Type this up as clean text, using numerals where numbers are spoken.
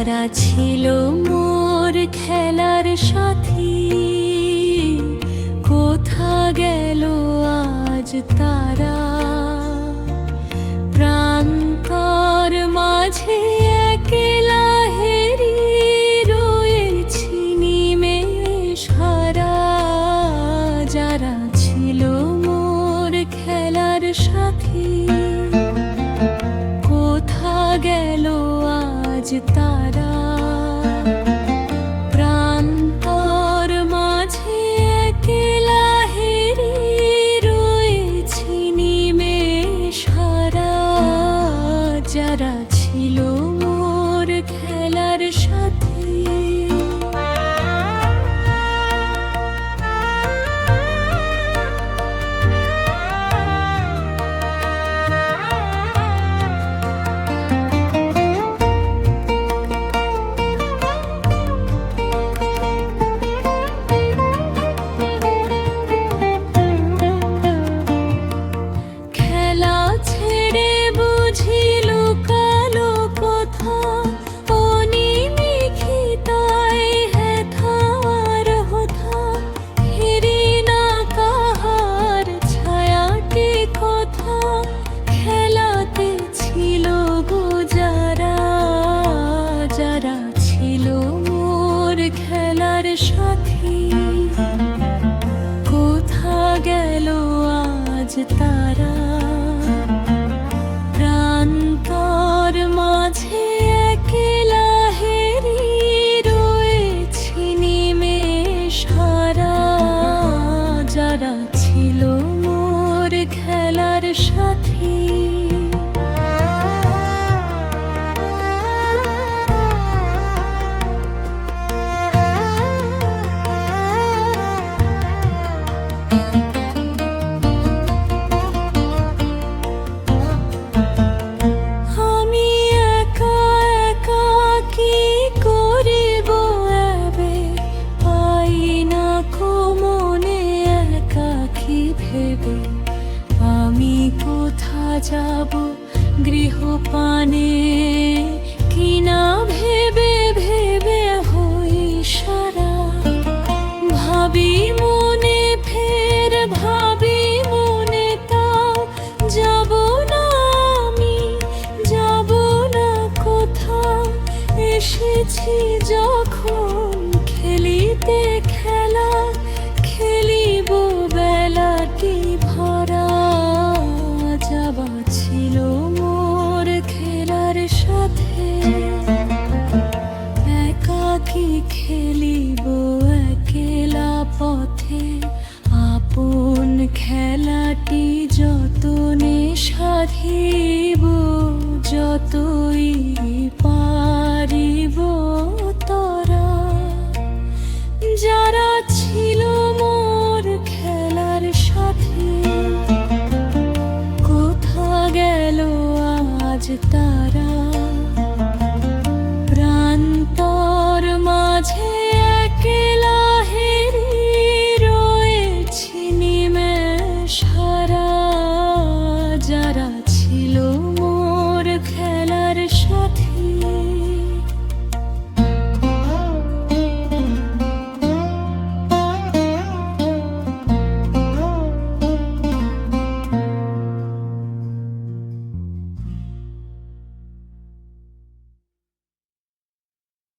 যারা ছিল মোর খেলার সাথী, কোথা গেল আজ তারা? প্রান্তর মাঝে একলা হেরি রয়েছি নিমেষ হারা। যারা ছিল মোর খেলার সাথী, কোথা গেল আজ তারা? প্রান্তর মাঝে একলা হেরি রয়েছি নিমেষ হারা। যারা ছিল মোর খেলার সাথী। খেলার সাথী, কোথা গেল আজ তারা? প্রান্তর মাঝে একলা হেরি রয়েছি নিমেষ হারা। যারা ছিল মোর খেলার সাথী। আমি কোথা যাব গৃহপানে, কিনা ভেবে ভেবে হই সারা। ভাবি মনে ফের ভাবি মনে, তাও যাব না আমি, যাব না কোথাও। এসেছি যখন খেলিতে খেলা, খেলিব বেলাটি ভরা। যাবা ছিল মোর খেলার সাথে, একাকী খেলিব একলা পথে। আপন খেলাটি যতনে সাধিব, যতই পারিব তরা। যারা ছিল মোর খেলার সাথী, কোথা গেল আজ তারা?